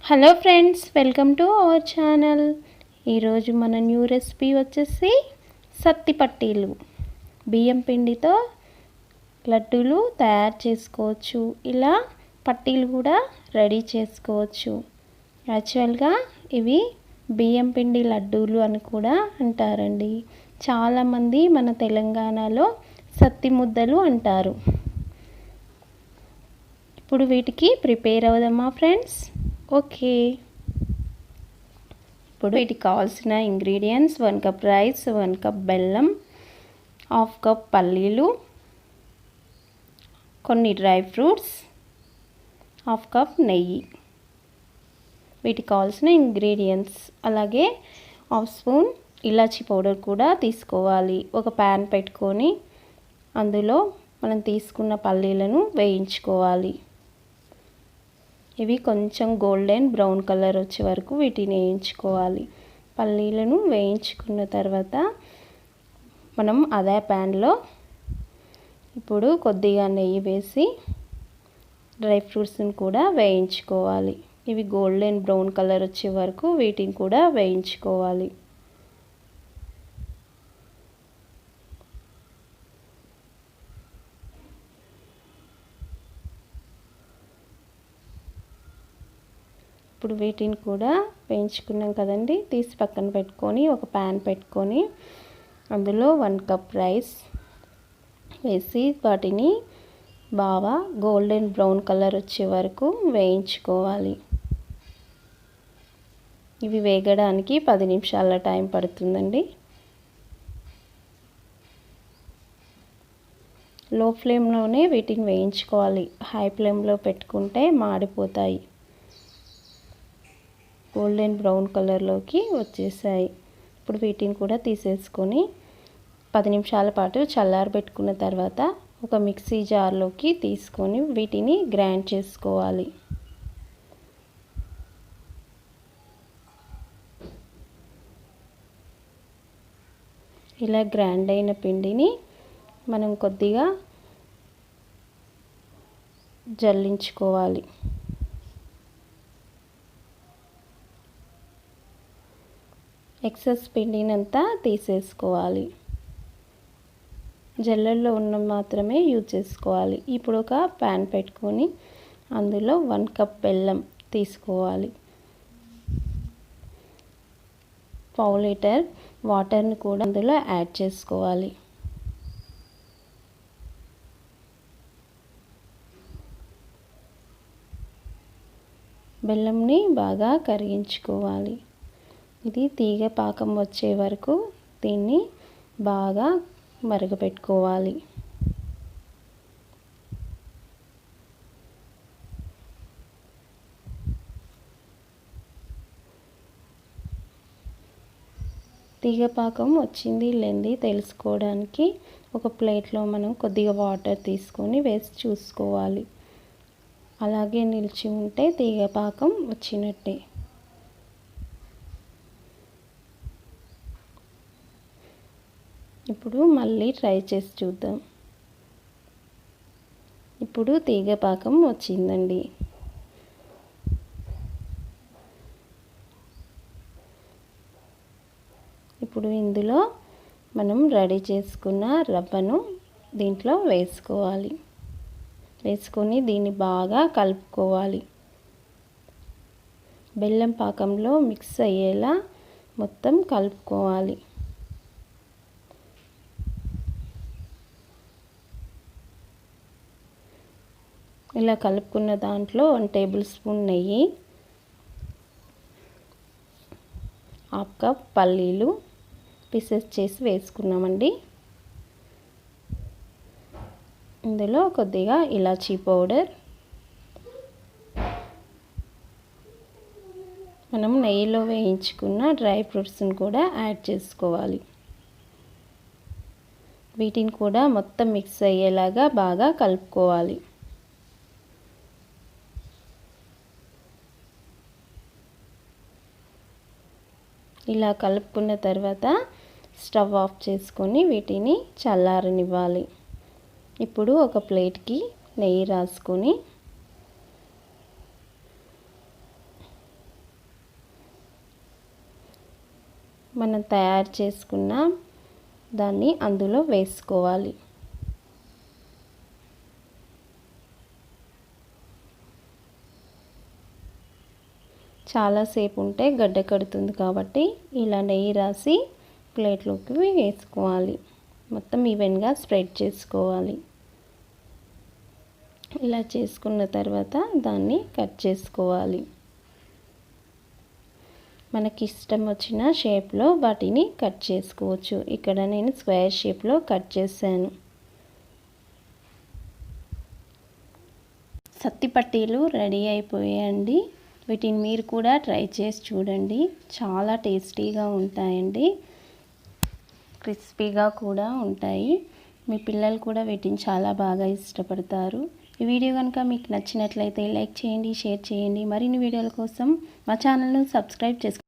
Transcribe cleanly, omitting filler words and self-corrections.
Hello friends, welcome to our channel. ఈరోజు మన new recipe వచ్చేసి సత్తి పట్టీలు. బియ్యం పిండితో లడ్డూలు తయారు చేసుకోవచ్చు. ఇలా పట్టీలు కూడా రెడీ చేసుకోవచ్చు. యాక్చువల్గా ఇవి బియ్యం పిండి లడ్డూలు అని కూడా అంటారండి. చాలామంది మన తెలంగాణలో సత్తి ముద్దలు అంటారు. ఇప్పుడు వీటికి ప్రిపేర్ అవుదామా ఫ్రెండ్స్? ఓకే, ఇప్పుడు వీటికి కావాల్సిన ఇంగ్రీడియంట్స్: 1 కప్ రైస్, 1 కప్ బెల్లం, 1/2 కప్ పల్లీలు, కొన్ని డ్రై ఫ్రూట్స్, 1/2 కప్ నెయ్యి. వీటికి కావాల్సిన ఇంగ్రీడియంట్స్. అలాగే 1/2 స్పూన్ ఇలాచి పౌడర్ కూడా తీసుకోవాలి. ఒక ప్యాన్ పెట్టుకొని అందులో మనం తీసుకున్న పల్లీలను వేయించుకోవాలి. ఇవి కొంచెం గోల్డెన్ బ్రౌన్ కలర్ వచ్చే వరకు వీటిని వేయించుకోవాలి. పల్లీలను వేయించుకున్న తర్వాత మనం అదే ప్యాన్లో ఇప్పుడు కొద్దిగా నెయ్యి వేసి డ్రై ఫ్రూట్స్ని కూడా వేయించుకోవాలి. ఇవి గోల్డెన్ బ్రౌన్ కలర్ వచ్చే వరకు వీటిని కూడా వేయించుకోవాలి. ఇప్పుడు వీటిని కూడా వేయించుకున్నాం కదండి, తీసి పక్కన పెట్టుకొని ఒక ప్యాన్ పెట్టుకొని అందులో 1 కప్ రైస్ వేసి వాటిని బాగా గోల్డెన్ బ్రౌన్ కలర్ వచ్చే వరకు వేయించుకోవాలి. ఇవి వేగడానికి 10 నిమిషాల టైం పడుతుందండి. లో ఫ్లేమ్లోనే వీటిని వేయించుకోవాలి. హై ఫ్లేమ్లో పెట్టుకుంటే మాడిపోతాయి. గోల్డెన్ బ్రౌన్ కలర్లోకి వచ్చేసాయి. ఇప్పుడు వీటిని కూడా తీసేసుకొని 10 నిమిషాల పాటు చల్లారబెట్టుకున్న తర్వాత ఒక మిక్సీ జార్లోకి తీసుకొని వీటిని గ్రైండ్ చేసుకోవాలి. ఇలా గ్రైండ్ అయిన పిండిని మనం కొద్దిగా జల్లించుకోవాలి. ఎక్సెస్ పిండినంతా తీసేసుకోవాలి. జల్లెల్లో ఉన్న మాత్రమే యూజ్ చేసుకోవాలి. ఇప్పుడు ఒక ప్యాన్ పెట్టుకొని అందులో 1 కప్ బెల్లం తీసుకోవాలి. 1/2 లీటర్ వాటర్ని కూడా అందులో యాడ్ చేసుకోవాలి. బెల్లంని బాగా కరిగించుకోవాలి. ఇది తీగ పాకం వచ్చే వరకు దీన్ని బాగా మరగపెట్టుకోవాలి. తీగ పాకం వచ్చింది లేనిది తెలుసుకోవడానికి ఒక ప్లేట్లో మనం కొద్దిగా వాటర్ తీసుకొని వేసి చూసుకోవాలి. అలాగే నిలిచి ఉంటే తీగ పాకం వచ్చినట్టే. ఇప్పుడు మళ్ళీ ట్రై చేసి చూద్దాం. ఇప్పుడు తీగ పాకం వచ్చిందండి. ఇప్పుడు ఇందులో మనం రెడీ చేసుకున్న రవ్వను దీంట్లో వేసుకోవాలి. వేసుకొని దీన్ని బాగా కలుపుకోవాలి. బెల్లం పాకంలో మిక్స్ అయ్యేలా మొత్తం కలుపుకోవాలి. ఇలా కలుపుకున్న దాంట్లో 1 టేబుల్ స్పూన్ నెయ్యి, 1/2 కప్ పల్లీలు పీసెస్ చేసి వేసుకున్నామండి. ఇందులో కొద్దిగా ఇలాచీ పౌడర్, మనం నెయ్యిలో వేయించుకున్న డ్రై ఫ్రూట్స్ని కూడా యాడ్ చేసుకోవాలి. వీటిని కూడా మొత్తం మిక్స్ అయ్యేలాగా బాగా కలుపుకోవాలి. ఇలా కలుపుకున్న తర్వాత స్టవ్ ఆఫ్ చేసుకొని వీటిని చల్లారనివ్వాలి. ఇప్పుడు ఒక ప్లేట్కి నెయ్యి రాసుకొని మనం తయారు చేసుకున్న దాన్ని అందులో వేసుకోవాలి. చాలాసేపు ఉంటే గడ్డ కడుతుంది కాబట్టి ఇలా నెయ్యి రాసి ప్లేట్లోకి వేసుకోవాలి. మొత్తం ఈవెన్గా స్ప్రెడ్ చేసుకోవాలి. ఇలా చేసుకున్న తర్వాత దాన్ని కట్ చేసుకోవాలి. మనకి ఇష్టం వచ్చిన షేప్లో వాటిని కట్ చేసుకోవచ్చు. ఇక్కడ నేను స్క్వేర్ షేప్లో కట్ చేశాను. సత్తి పట్టీలు రెడీ అయిపోయాయండి. వీటిని మీరు కూడా ట్రై చేసి చూడండి. చాలా టేస్టీగా ఉంటాయండి, క్రిస్పీగా కూడా ఉంటాయి. మీ పిల్లలు కూడా వీటిని చాలా బాగా ఇష్టపడతారు. ఈ వీడియో కనుక మీకు నచ్చినట్లయితే లైక్ చేయండి, షేర్ చేయండి. మరిన్ని వీడియోల కోసం మా ఛానల్ను సబ్స్క్రైబ్ చేసుకోండి.